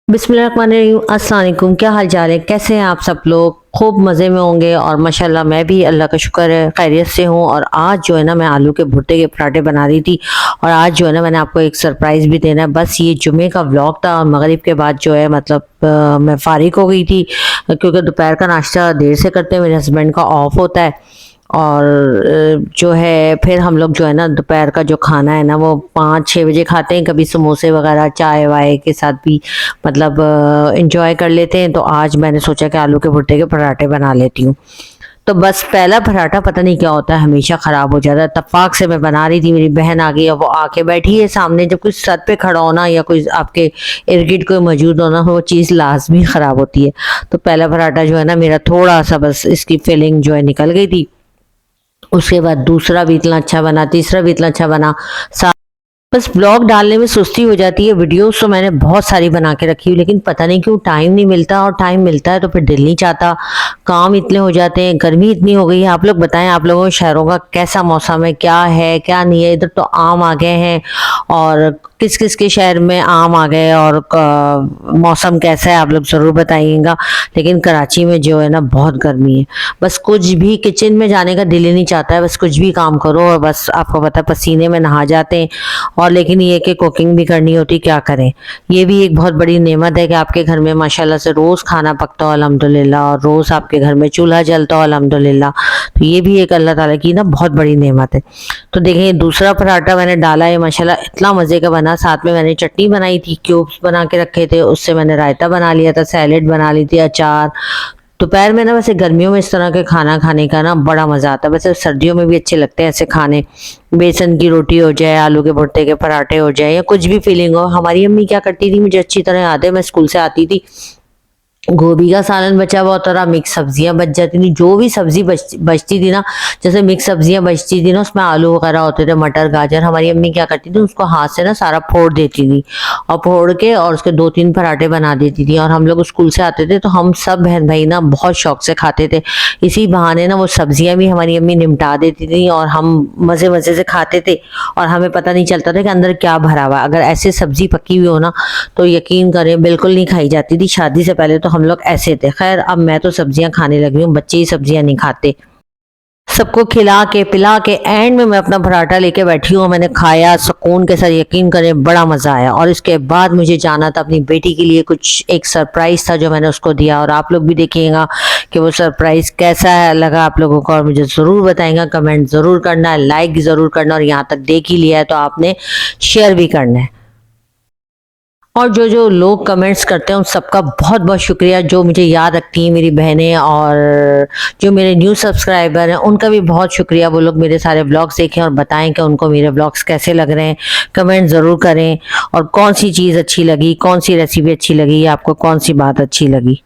बिस्मिल्लाहिर्रहमानिर्रहीम, अस्सलाम वालेकुम। क्या हाल चाल है, कैसे हैं आप सब लोग? खूब मज़े में होंगे और माशाल्लाह मैं भी अल्लाह का शुक्र है खैरियत से हूँ। और आज जो है ना, मैं आलू के भुट्टे के पराठे बना रही थी और आज जो है ना, मैंने आपको एक सरप्राइज़ भी देना है। बस ये जुमे का व्लॉग था और मगरिब के बाद जो है मतलब मैं फ़ारिग हो गई थी, क्योंकि दोपहर का नाश्ता देर से करते हैं, मेरे हस्बैंड का ऑफ होता है। और जो है फिर हम लोग जो है ना, दोपहर का जो खाना है ना वो 5-6 बजे खाते हैं। कभी समोसे वगैरह चाय वाय के साथ भी मतलब इंजॉय कर लेते हैं। तो आज मैंने सोचा कि आलू के भुट्टे के पराठे बना लेती हूँ। तो बस पहला पराठा पता नहीं क्या होता है, हमेशा ख़राब हो जाता है। इत्तेफाक से मैं बना रही थी, मेरी बहन आ गई और वो आके बैठी है सामने। जब कोई सर पे खड़ा होना या कोई आपके इर्द गिर्द कोई मौजूद होना, वो चीज़ लाजमी ख़राब होती है। तो पहला पराठा जो है ना मेरा, थोड़ा सा बस इसकी फिलिंग जो है निकल गई थी। उसके बाद दूसरा भी इतना अच्छा बना, तीसरा भी इतना अच्छा बना। बस ब्लॉग डालने में सुस्ती हो जाती है। वीडियोस तो मैंने बहुत सारी बना के रखी हुई, लेकिन पता नहीं क्यों टाइम नहीं मिलता, और टाइम मिलता है तो फिर दिल नहीं चाहता। काम इतने हो जाते हैं, गर्मी इतनी हो गई है। आप लोग बताएं, आप लोगों के शहरों का कैसा मौसम है, क्या है क्या नहीं है? इधर तो आम आ गए हैं, और किस किस के शहर में आम आ गए, और मौसम कैसा है आप लोग ज़रूर बताइएगा। लेकिन कराची में जो है ना, बहुत गर्मी है। बस कुछ भी किचन में जाने का दिल ही नहीं चाहता है। बस कुछ भी काम करो और बस आपको पता है पसीने में नहा जाते हैं। और लेकिन ये कि कुकिंग भी करनी होती, क्या करें। ये भी एक बहुत बड़ी नेमत है कि आपके घर में माशाल्लाह से रोज़ खाना पकता हो अल्हम्दुलिल्लाह, और रोज़ आपके घर में चूल्हा जलता हो अल्हम्दुलिल्लाह। तो ये भी एक अल्लाह ताला की ना बहुत बड़ी नेमत है। तो देखें, दूसरा पराठा मैंने डाला है, माशाल्लाह इतना मज़े का बना। साथ में मैंने चटनी बनाई थी, क्यूब्स बना के रखे थे, उससे मैंने रायता बना लिया था, सैलेड बना ली थी, अचार। दोपहर में ना वैसे गर्मियों में इस तरह के खाना खाने का ना बड़ा मज़ा आता है। वैसे सर्दियों में भी अच्छे लगते हैं ऐसे खाने। बेसन की रोटी हो जाए, आलू के भुट्टे के पराठे हो जाए, या कुछ भी फीलिंग हो। हमारी अम्मी क्या करती थी, मुझे अच्छी तरह याद है, मैं स्कूल से आती थी, गोभी का सालन बचा हुआ होता था, मिक्स सब्जियां बच जाती थी, जो भी सब्जी बचती थी ना, जैसे मिक्स सब्जियां बचती थी ना, उसमें आलू वगैरह होते थे, मटर गाजर, हमारी अम्मी क्या करती थी, उसको हाथ से ना सारा फोड़ देती थी, और फोड़ के और उसके 2-3 पराठे बना देती थी। और हम लोग स्कूल से आते थे तो हम सब बहन भाई ना बहुत शौक से खाते थे। इसी बहाने ना वो सब्जियां भी हमारी अम्मी निपटा देती थी, और हम मज़े मज़े से खाते थे, और हमें पता नहीं चलता था कि अंदर क्या भरा हुआ। अगर ऐसे सब्जी पकी हुई हो ना, तो यकीन करें बिल्कुल नहीं खाई जाती थी। शादी से पहले तो हम लोग ऐसे थे। खैर, अब मैं तो सब्जियां खाने लगी हूँ, बच्चे ही सब्जियां नहीं खाते। सबको खिला के पिला के एंड में मैं अपना पराठा लेके बैठी हूँ। मैंने खाया सुकून के साथ, यकीन करें बड़ा मज़ा आया। और इसके बाद मुझे जाना था अपनी बेटी के लिए, कुछ एक सरप्राइज़ था जो मैंने उसको दिया, और आप लोग भी देखिएगा कि वो सरप्राइज़ कैसा है लगा आप लोगों को, और मुझे ज़रूर बताएंगा। कमेंट ज़रूर करना है, लाइक ज़रूर करना, और यहाँ तक देख ही लिया है तो आपने शेयर भी करना है। और जो जो लोग कमेंट्स करते हैं उन सबका बहुत बहुत शुक्रिया, जो मुझे याद रखती हैं मेरी बहनें, और जो मेरे न्यू सब्सक्राइबर हैं उनका भी बहुत शुक्रिया। वो लोग मेरे सारे व्लॉग्स देखें और बताएं कि उनको मेरे व्लॉग्स कैसे लग रहे हैं। कमेंट ज़रूर करें, और कौन सी चीज़ अच्छी लगी, कौन सी रेसिपी अच्छी लगी, आपको कौन सी बात अच्छी लगी।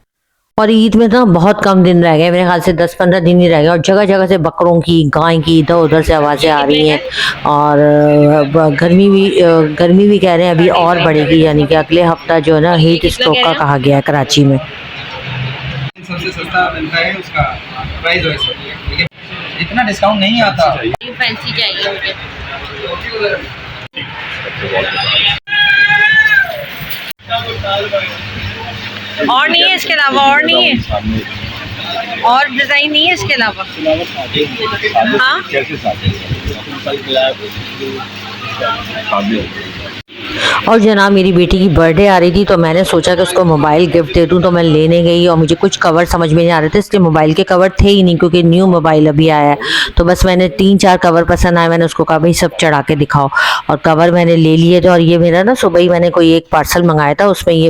और ईद में तो बहुत कम दिन रह गए, मेरे ख्याल से 10-15 दिन ही रह गए, और जगह जगह से बकरों की, गाय की इधर उधर से आवाज़ें आ रही हैं। और गर्मी भी कह रहे हैं अभी और बढ़ेगी, यानी कि अगले हफ्ता जो है ना हीट स्ट्रोक का कहा गया है कराची में। सबसे सस्ता मिलता है उसका प्राइस वैसे, लेकिन इतना डिस्काउंट नहीं आता। फैंसी चाहिए मुझे। और नहीं है इसके अलावा, और नहीं है, और डिजाइन नहीं है इसके अलावा। हाँ, और जनाब, मेरी बेटी की बर्थडे आ रही थी, तो मैंने सोचा कि उसको मोबाइल गिफ्ट दे दूं। तो मैं लेने गई और मुझे कुछ कवर समझ में नहीं आ रहे थे, इसलिए मोबाइल के कवर थे ही नहीं, क्योंकि न्यू मोबाइल अभी आया है। तो बस मैंने 3-4 कवर पसंद आए, मैंने उसको कहा भाई सब चढ़ा के दिखाओ, और कवर मैंने ले लिए थे। और ये मेरा ना सुबह ही मैंने कोई एक पार्सल मंगाया था, उसमें ये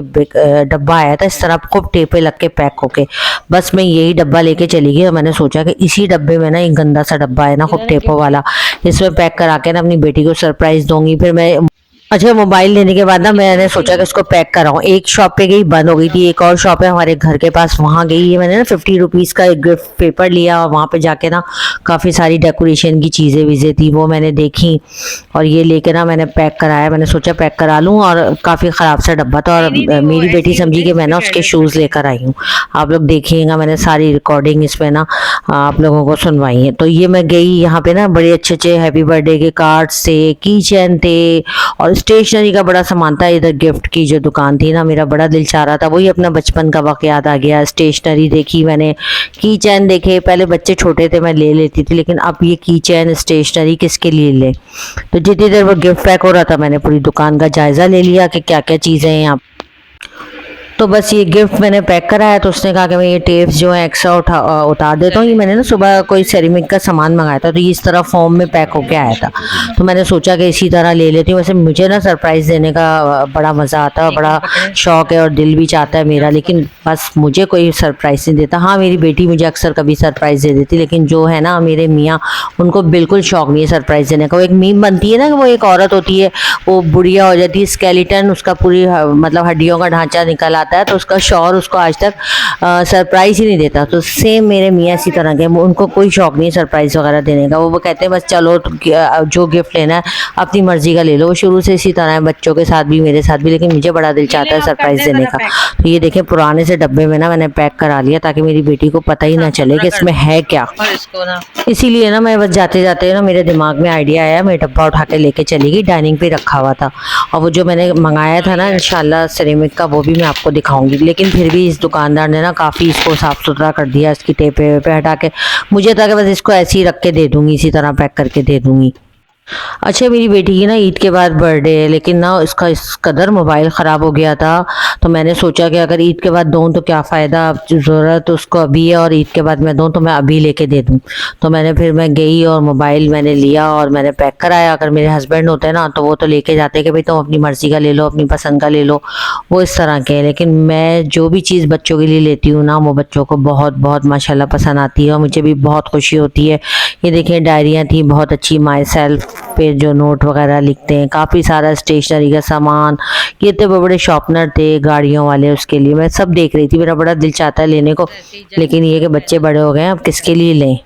डब्बा आया था इस तरह खूब टेपे लग के पैक होके। बस मैं यही डब्बा लेके चली गई, और मैंने सोचा कि इसी डब्बे में ना एक गंदा सा डब्बा है ना खूब टेपों वाला, इसमें पैक करा के ना अपनी बेटी को सरप्राइज दूंगी। फिर मैं अच्छा, मोबाइल लेने के बाद ना मैंने सोचा कि इसको पैक कराऊं। एक शॉप पे गई, बंद हो गई थी। एक और शॉप है हमारे घर के पास, वहाँ गई। ये मैंने ना 50 रुपीज़ का एक गिफ्ट पेपर लिया, और वहाँ पे जाके ना काफ़ी सारी डेकोरेशन की चीज़ें वीज़ें थी, वो मैंने देखी, और ये लेके ना मैंने पैक कराया। मैंने सोचा पैक करा लूँ, और काफ़ी ख़राब सा डब्बा था, और मेरी बेटी समझी कि मैं ना उसके शूज़ लेकर आई हूँ। आप लोग देखिएगा, मैंने सारी रिकॉर्डिंग इसमें ना आप लोगों को सुनवाई है। तो ये मैं गई, यहाँ पे ना बड़े अच्छे अच्छे हैप्पी बर्थडे के कार्ड्स थे, की चैन थे, और स्टेशनरी का बड़ा सामान था। इधर गिफ्ट की जो दुकान थी ना, मेरा बड़ा दिल चाह रहा था, वही अपना बचपन का वक्त याद आ गया। स्टेशनरी देखी मैंने, की चैन देखे, पहले बच्चे छोटे थे मैं ले लेती थी, लेकिन अब ये की चैन स्टेशनरी किसके लिए ले। तो जितनी देर वो गिफ्ट पैक हो रहा था मैंने पूरी दुकान का जायजा ले लिया कि क्या क्या चीज़ें हैं यहाँ। तो बस ये गिफ्ट मैंने पैक कराया, तो उसने कहा कि मैं ये टेप्स जो है एक्स्ट्रा उतार देता हूँ। ये मैंने ना सुबह कोई सेरेमिक का सामान मंगाया था, तो ये इस तरह फॉर्म में पैक होके आया था, तो मैंने सोचा कि इसी तरह ले लेती हूँ। वैसे मुझे ना सरप्राइज़ देने का बड़ा मज़ा आता है, बड़ा शौक़ है और दिल भी चाहता है मेरा, लेकिन बस मुझे कोई सरप्राइज़ नहीं देता। हाँ, मेरी बेटी मुझे अक्सर कभी सरप्राइज़ दे देती, लेकिन जो है ना मेरे मियाँ, उनको बिल्कुल शौक़ नहीं है सरप्राइज़ देने का। वो एक मीम बनती है ना कि वो एक औरत होती है, वो बुढ़िया हो जाती है, स्केलेटन उसका पूरी मतलब हड्डियों का ढांचा निकल आता है, तो उसका शौहर उसको आज तक सरप्राइज ही नहीं देता। तो सेम मेरे मियाँ इसी तरह के, उनको कोई शौक नहीं है सरप्राइज वगैरह देने का। वो कहते हैं बस चलो जो गिफ्ट लेना है अपनी मर्जी का ले लो। वो शुरू से इसी तरह है, बच्चों के साथ भी मेरे साथ भी, लेकिन मुझे बड़ा दिल चाहता है सरप्राइज देने का। तो ये देखें पुराने से डब्बे में ना मैंने पैक करा लिया, ताकि मेरी बेटी को पता ही ना चले कि इसमें है क्या। और इसको ना इसीलिए ना मैं बस जाते जाते ना मेरे दिमाग में आइडिया आया, मैं डब्बा उठा के लेके चली गई, डाइनिंग पे रखा हुआ था। और वो जो मैंने मंगाया था ना इंशाल्लाह सेरेमिक का, वो भी मैं आपको दिखाऊंगी। लेकिन फिर भी इस दुकानदार ने ना काफ़ी इसको साफ़ सुथरा कर दिया, इसकी टेपे वेपे हटा के। मुझे था कि बस इसको ऐसे ही रख के दे दूँगी, इसी तरह पैक करके दे दूँगी। अच्छा, मेरी बेटी की ना ईद के बाद बर्थडे है, लेकिन ना इसका इस कदर मोबाइल ख़राब हो गया था, तो मैंने सोचा कि अगर ईद के बाद दूँ तो क्या फ़ायदा, अब ज़रूरत उसको अभी है और ईद के बाद मैं दूँ तो मैं अभी लेके दे दूँ। तो मैं गई और मोबाइल मैंने लिया और मैंने पैक कराया। अगर मेरे हस्बैंड होते ना तो वो तो लेके जाते कि भाई तुम अपनी मर्ज़ी का ले लो, अपनी पसंद का ले लो, वो इस तरह के हैं। लेकिन मैं जो भी चीज़ बच्चों के लिए लेती हूँ ना, वो बच्चों को बहुत बहुत माशाल्लाह पसंद आती है और मुझे भी बहुत खुशी होती है। ये देखिए डायरियाँ थी बहुत अच्छी, माई सेल्फ पे जो नोट वगैरह लिखते हैं, काफ़ी सारा स्टेशनरी का सामान, ये इतने बड़े शॉर्पनर थे गाड़ियों वाले, उसके लिए मैं सब देख रही थी। मेरा बड़ा दिल चाहता है लेने को, लेकिन ये कि बच्चे बड़े हो गए हैं, अब किसके लिए लें।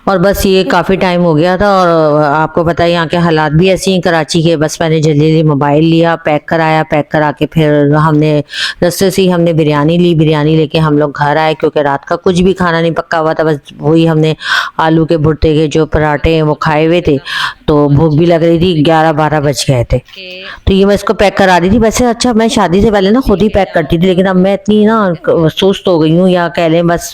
और बस ये काफ़ी टाइम हो गया था और आपको पता है यहाँ के हालात भी ऐसे ही कराची के। बस मैंने जल्दी जल्दी मोबाइल लिया, पैक कराया, पैक करा के फिर हमने रास्ते से ही हमने बिरयानी ली। बिरयानी लेके हम लोग घर आए, क्योंकि रात का कुछ भी खाना नहीं पक्का हुआ था, बस वही हमने आलू के भुट्टे के जो पराठे हैं वो खाए हुए थे, तो भूख भी लग रही थी, 11-12 बज गए थे। तो ये मैं इसको पैक करा रही थी। वैसे अच्छा, मैं शादी से पहले ना खुद ही पैक करती थी, लेकिन अब मैं इतनी ना सुस्त हो गई हूँ, या कह लें बस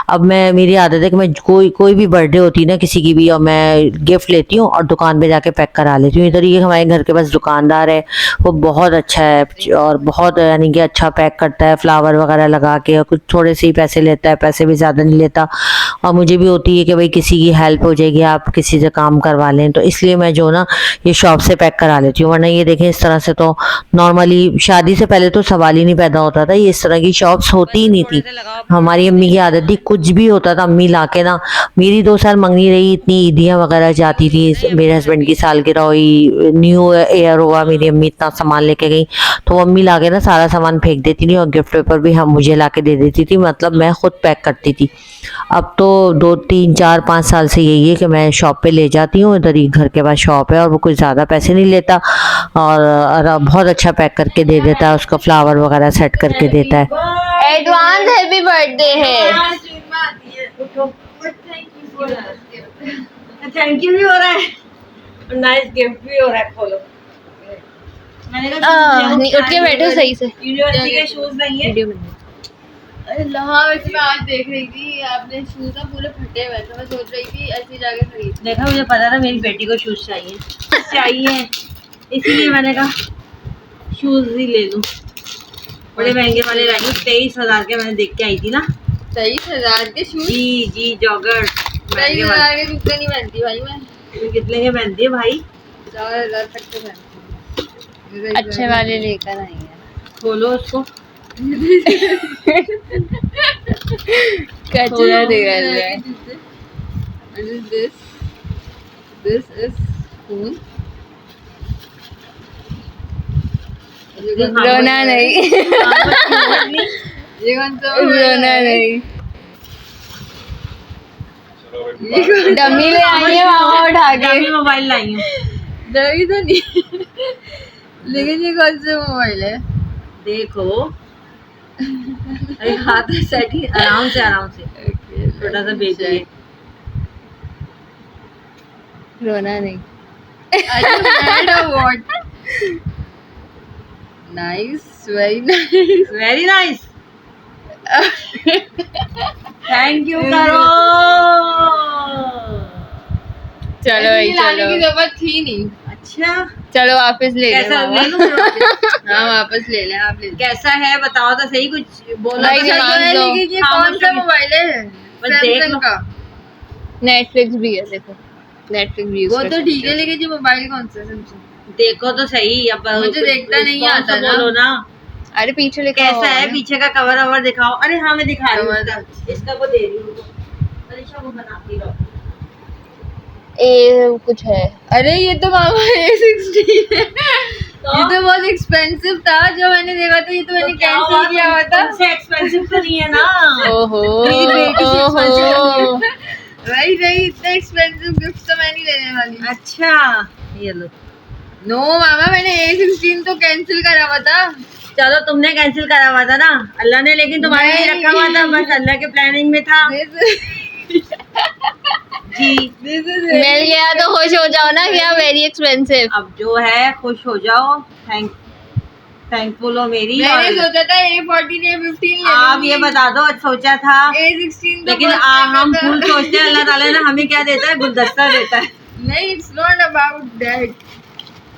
अब मेरी आदत है कि मैं कोई भी बर्थडे होती है ना किसी की भी, और मैं गिफ्ट लेती हूँ और दुकान पे जाके पैक करा लेती हूँ। इधर ये हमारे घर के पास दुकानदार है, वो बहुत अच्छा है और बहुत यानी कि अच्छा पैक करता है, फ्लावर वगैरह लगा के, और कुछ थोड़े से ही पैसे लेता है, पैसे भी ज़्यादा नहीं लेता। और मुझे भी होती है कि भाई किसी की हेल्प हो जाएगी, आप किसी से काम करवा लें, तो इसलिए मैं जो ना ये शॉप से पैक करा लेती हूँ। वरना ये देखें इस तरह से तो नॉर्मली शादी से पहले तो सवाल ही नहीं पैदा होता था, ये इस तरह की शॉप्स होती ही नहीं थी। हमारी अम्मी की आदत थी, कुछ भी होता था अम्मी ला के ना, मेरी 2 साल मंगनी रही, इतनी ईदियाँ वगैरह जाती थी, मेरे हस्बैंड की सालगिरह हुई, न्यू ईयर हुआ, मेरी अम्मी इतना सामान लेके गई, तो अम्मी ला के ना सारा सामान फेंक देती थी और गिफ्ट पेपर भी हम मुझे ला के दे देती थी, मतलब मैं खुद पैक करती थी। अब तो 2, 3, 4, 5 साल से यही है कि मैं शॉप पे ले जाती हूँ, इधर ही घर के पास शॉप है और वो कुछ ज़्यादा पैसे नहीं लेता और बहुत अच्छा पैक करके दे देता है, उसका फ्लावर वगैरह सेट करके देता है। एडवांस हैप्पी बर्थडे है। थैंक यू भी हो रहा है, नाइस गिफ्ट भी हो रहा है। खोलो, मैंने कहा नहीं उठ के बैठो सही से। यूनिवर्सिटी के शूज नहीं है। हाँ वैसे मैं आज देख रही थी आपने शूज ना पूरे फटे हुए थे, मैं सोच रही थी ऐसी जाके खरीद। देखा, मुझे पता था मेरी बेटी को शूज चाहिए इसीलिए मैंने कहा शूज ही ले लूं। बड़े महंगे वाले लाई, 23,000 के मैंने देख के आई थी ना। 23,000 के शूज? जी जॉगर। 23,000 के जूते नहीं पहनती भाई मैं। कितने के पहनती है भाई? 4,000 तक के पहनती हूँ। अच्छे वाले लेकर आई है। खोलो उसको। कचरा निकल रहा है। This is spoon. रोना नहीं। ये कौन सा रोना नहीं। डमी ले आई है मामा उठा के। मोबाइल लाई हूँ। डमी तो नहीं, लेकिन ये कौन सा मोबाइल है? देखो, अरे हाथ सेट ही, आराम से छोटा सा बेबी है। रोना नहीं। What nice very nice very nice, thank you करो। चलो भाई लाने की जरूरत थी नहीं। अच्छा चलो वापस ले कैसा ले ले लूं फिर वापस? हाँ वापस ले ले आप ले ले। कैसा है बताओ तो सही, कुछ बोलो भाई तो दिमाग सही। दो। लेकिन ये हाँ, कौन सा मतलब मोबाइल है? बस देख सैमसंग लो। का नेटफ्लिक्स भी है, देखो नेटफ्लिक्स भी वो तो ठीक है, लेकिन ये मोबाइल कौन सा है? देखो तो सही, अब मुझे देखता नहीं response आता तो ना। बोलो ना अरे पीछे लिखा कैसा हुआ है, ना। पीछे का कवर ववर दिखाओ। अरे हाँ मैं दिखा रही हूँ कवर इसका, इसका वो दे रही हूँ उनको। अलीशा वो बनाती रहो। ए कुछ है। अरे ये तो मामा A16 है। ये तो बहुत एक्सपेंसिव था, जो मैंने देखा था ये तो मैंने कैंसिल किया हुआ था। तुमसे एक्सपेंसिव तो नहीं है ना? ओहो मेरी बेटी से ओहो expensive भाई नहीं, इतना एक्सपेंसिव गिफ्ट तो मैं नहीं लेने वाली। अच्छा ये लो। नो मामा मैंने A16 तो कैंसिल करा हुआ था। चलो तुमने कैंसिल करा हुआ था ना, अल्लाह ने लेकिन तुम्हारे लिए नहीं। रखा हुआ था, बस अल्लाह के प्लानिंग में था। जी मिल गया तो खुश हो जाओ ना, क्या वेरी एक्सपेंसिव। अब जो है खुश हो जाओ, थैंकफुल हो मेरी। मैंने और सोचा था A14 A15 आप ये बता दो, सोचा था A16 लेकिन हम फूल सोचते हैं, अल्लाह ताला ने हमें क्या देता है, गुलदस्ता देता है। नहीं, इट्स नॉट अबाउट दैट।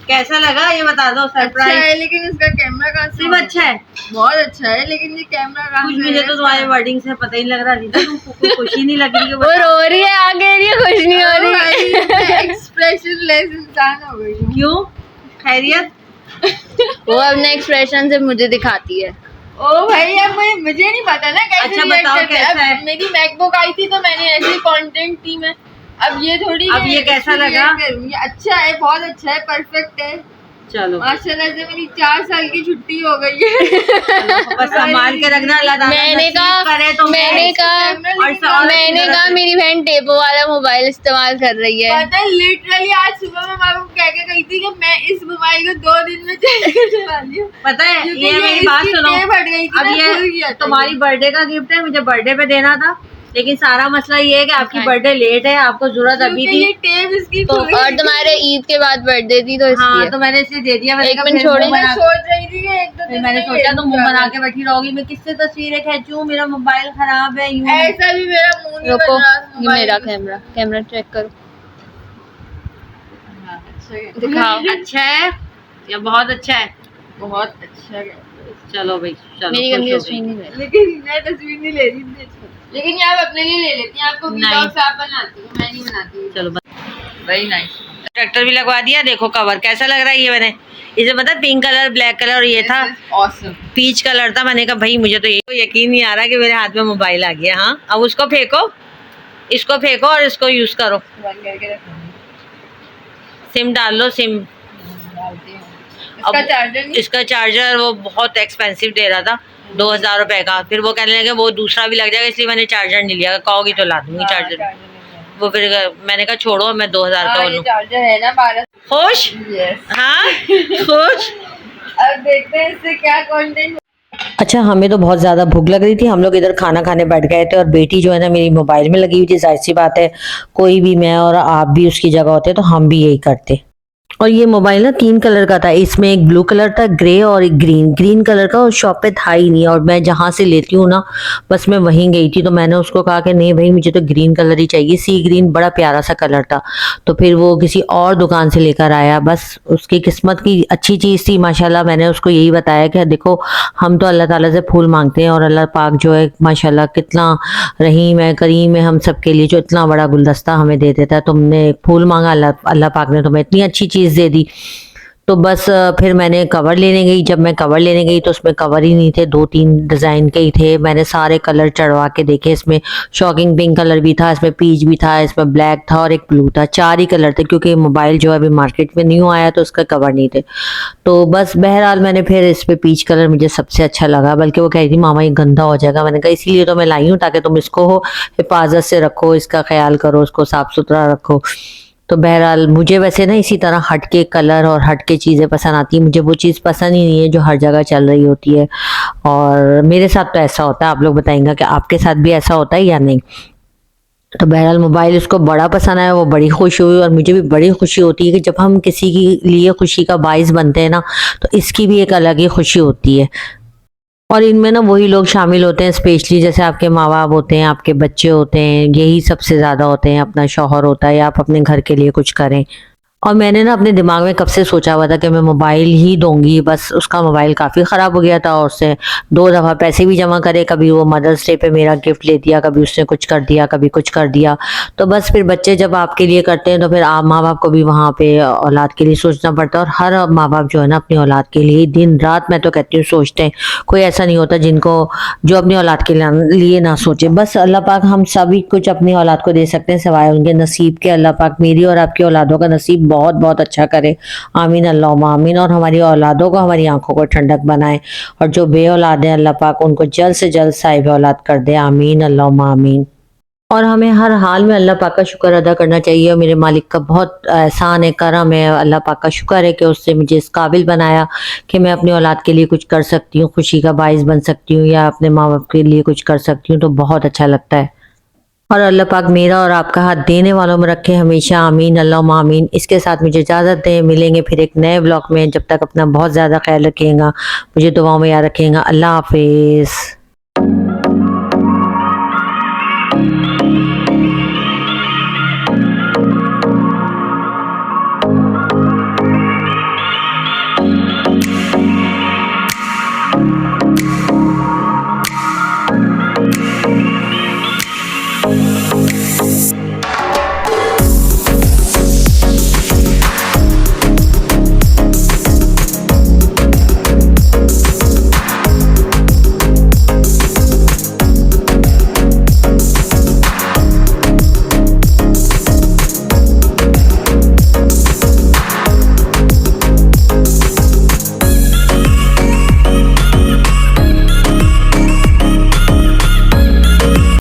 कैसा लगा ये बता दो, अच्छा सरप्राइज। है लेकिन इसका कैमरा कहाँ से? सिर्फ अच्छा है, बहुत अच्छा है लेकिन ये कैमरा कहाँ कुछ से मुझे है तो तुम्हारे वर्डिंग से पता ही नहीं लग रहा था, तुमको खुशी नहीं लग रही है। वो रो रही है, आगे रही है, खुश नहीं हो रही। एक्सप्रेशन लेस इंसान हो गई हूँ। क्यों, खैरियत? वो अपने एक्सप्रेशन से मुझे दिखाती है। ओ भाई अब मुझे नहीं पता ना कैसे अच्छा, react बताओ करते हैं। कैसा है? अब मेरी मैकबुक आई थी तो मैंने ऐसे कंटेंट थी मैं। अब ये थोड़ी अब ये कैसा लगा? ये अच्छा है, बहुत अच्छा है, परफेक्ट है चलो माशाल्लाह से। मेरी 4 साल की छुट्टी हो गई है। बस संभाल के रखना, अल्लाह ताला मैंने नसीब कहा करे तो मैंने कहा और मैंने कहा मेरी बहन टेपो वाला मोबाइल इस्तेमाल कर रही है। पता है लिटरली आज सुबह मैं माँ को कह के गई थी कि मैं इस मोबाइल को 2 दिन में चेंज करने वाली हूँ। पता है, क्योंकि ये मेरी बात इसकी सुनो, टेप हट गई थी अब ना, भूल ये गया था तुम्हारी बर्थडे का गिफ्ट है, मुझे बर्थडे पे देना था, लेकिन सारा मसला ये है कि आपकी बर्थडे लेट है, आपको जरूरत अभी क्योंकि थी ये टेप इसकी तो- खुल गई और तुम्हारे ईद के बाद बर्थडे थी तो हाँ, इसलिए तो मैंने इसे दे दिया। मैंने एक कहा मिनट फिर मुंह छोड़िए, मैं बना- सोच रही थी कि 1-2 फिर दिन मैंने में सोचा ले तुम मुंह लूंगा। बना के बैठी रहोगी, मैं किससे तस्वीरें खींचूं, मेरा मोबाइल खराब है, यूं ऐसा भी मेरा मुंह नहीं रुको, बन रहा ये मोबाइल मेरा में। कैमरा चेक करो, हाँ, अच्छा है। दिखाओ। अच्छा है या बहुत अच्छा है? बहुत अच्छा है। चलो भाई, चलो मेरी खुश गंदी हो तस्वीर गई। नहीं ले। लेकिन मैं तस्वीर नहीं ले रही थी। लेकिन ये आप अपने लिए ले लेती हैं, आपको नहीं। व्लॉग्स आप बनाती हो, मैं नहीं बनाती। चलो वेरी नाइस। ट्रैक्टर भी लगवा दिया, देखो कवर कैसा लग रहा है ये। मैंने इसे पता पिंक कलर, ब्लैक कलर और ये था ऑसम। पीच कलर था। मैंने कहा भाई मुझे तो ये यकीन नहीं आ रहा कि मेरे हाथ में मोबाइल आ गया। हाँ, अब उसको फेंको, इसको फेंको और इसको यूज करो। बंद करके रखूंगी, सिम डाल लो, सिम। डालती हूँ। अब इसका चार्जर नहीं। इसका चार्जर वो बहुत एक्सपेंसिव दे रहा था, 2000 रुपए का। फिर वो कहने लगे वो दूसरा भी लग जाएगा, इसलिए मैंने चार्जर नहीं लिया। कहोगी तो ला दूंगी चार्जर। वो फिर मैंने कहा छोड़ो, मैं 2000 का ये लूं। चार्जर है ना 12। खुश? यस। हाँ खुश। अब देखते हैं इससे क्या कंटेंट। अच्छा, हमें तो बहुत ज़्यादा भूख लग रही थी। हम लोग इधर खाना खाने बैठ गए थे और बेटी जो है ना मेरी मोबाइल में लगी हुई थी। जाहिर सी बात है, कोई भी, मैं और आप भी उसकी जगह होते तो हम भी यही करते। और ये मोबाइल ना 3 कलर का था, इसमें एक ब्लू कलर था, ग्रे और एक ग्रीन कलर का, और शॉप पे था ही नहीं। और मैं जहाँ से लेती हूँ ना, बस मैं वहीं गई थी, तो मैंने उसको कहा कि नहीं भाई मुझे तो ग्रीन कलर ही चाहिए। सी ग्रीन बड़ा प्यारा सा कलर था। तो फिर वो किसी और दुकान से लेकर आया। बस उसकी किस्मत की अच्छी चीज़ थी माशाल्लाह। मैंने उसको यही बताया कि देखो हम तो अल्लाह ताला से फूल मांगते हैं और अल्लाह पाक जो है माशाल्लाह कितना रहीम है, करीम है हम सबके लिए, जो इतना बड़ा गुलदस्ता हमें दे देता है। तुमने फूल मांगा, अल्लाह पाक ने तुम्हें इतनी अच्छी चीज़ दे दी। तो बस फिर मैंने कवर लेने गई। जब मैं कवर लेने गई तो उसमें कवर ही नहीं थे, 2-3 डिज़ाइन के ही थे। मैंने सारे कलर चढ़वा के देखे, इसमें शॉकिंग पिंक कलर भी था, इसमें पीच भी था, इसमें ब्लैक था और एक ब्लू था। 4 ही कलर थे, क्योंकि मोबाइल जो है अभी मार्केट में न्यू आया तो उसका कवर नहीं थे। तो बस बहरहाल मैंने फिर इस पर पीच कलर मुझे सबसे अच्छा लगा। बल्कि वो कह रही थी मामा ये गंदा हो जाएगा। मैंने कहा इसीलिए तो मैं लाई हूँ ताकि तुम इसको हिफाजत से रखो, इसका ख्याल करो, उसको साफ सुथरा रखो। तो बहरहाल मुझे वैसे ना इसी तरह हट के कलर और हट के चीज़ें पसंद आती हैं। मुझे वो चीज़ पसंद ही नहीं है जो हर जगह चल रही होती है। और मेरे साथ तो ऐसा होता है, आप लोग बताएंगे कि आपके साथ भी ऐसा होता है या नहीं। तो बहरहाल मोबाइल उसको बड़ा पसंद आया, वो बड़ी खुश हुई और मुझे भी बड़ी खुशी होती है कि जब हम किसी के लिए खुशी का बाइस बनते हैं ना, तो इसकी भी एक अलग ही खुशी होती है। और इनमें ना वही लोग शामिल होते हैं, स्पेशली जैसे आपके माँ बाप होते हैं, आपके बच्चे होते हैं, यही सबसे ज़्यादा होते हैं, अपना शौहर होता है, या आप अपने घर के लिए कुछ करें। और मैंने ना अपने दिमाग में कब से सोचा हुआ था कि मैं मोबाइल ही दूंगी, बस उसका मोबाइल काफ़ी ख़राब हो गया था और उससे 2 दफ़ा पैसे भी जमा करे, कभी वो मदर्स डे पे मेरा गिफ्ट ले दिया, कभी उसने कुछ कर दिया, कभी कुछ कर दिया। तो बस फिर बच्चे जब आपके लिए करते हैं तो फिर आप माँ बाप को भी वहाँ पे औलाद के लिए सोचना पड़ता है। और हर माँ बाप जो है ना अपनी औलाद के लिए दिन रात, मैं तो कहती हूँ, सोचते हैं। कोई ऐसा नहीं होता जिनको जो अपनी औलाद के लिए ना सोचे। बस अल्लाह पाक हम सभी कुछ अपनी औलाद को दे सकते हैं सिवाय उनके नसीब के। अल्लाह पाक मेरी और आपकी औलादों का नसीब बहुत बहुत अच्छा करे, आमीन अल्लाहुम्मा आमीन। और हमारी औलादों को, हमारी आंखों को ठंडक बनाए, और जो बे औलाद है अल्लाह पाक उनको जल्द से जल्द साहिब औलाद कर दे, आमीन अल्लाहुम्मा आमीन। और हमें हर हाल में अल्लाह पाक का शुक्र अदा करना चाहिए। और मेरे मालिक का बहुत एहसान है, करम है, अल्लाह पाक का शुक्र है कि उससे मुझे इस काबिल बनाया कि मैं अपनी औलाद के लिए कुछ कर सकती हूँ, खुशी का बाइस बन सकती हूँ, या अपने माँ बाप के लिए कुछ कर सकती हूँ, तो बहुत अच्छा लगता है। और अल्लाह पाक मेरा और आपका हाथ देने वालों में रखे हमेशा, आमीन अल्लाहुम्मा आमीन। इसके साथ मुझे इजाज़त दें, मिलेंगे फिर एक नए ब्लॉग में। जब तक अपना बहुत ज़्यादा ख्याल रखिएगा, मुझे दुआओं में याद रखिएगा। अल्लाह हाफिज़।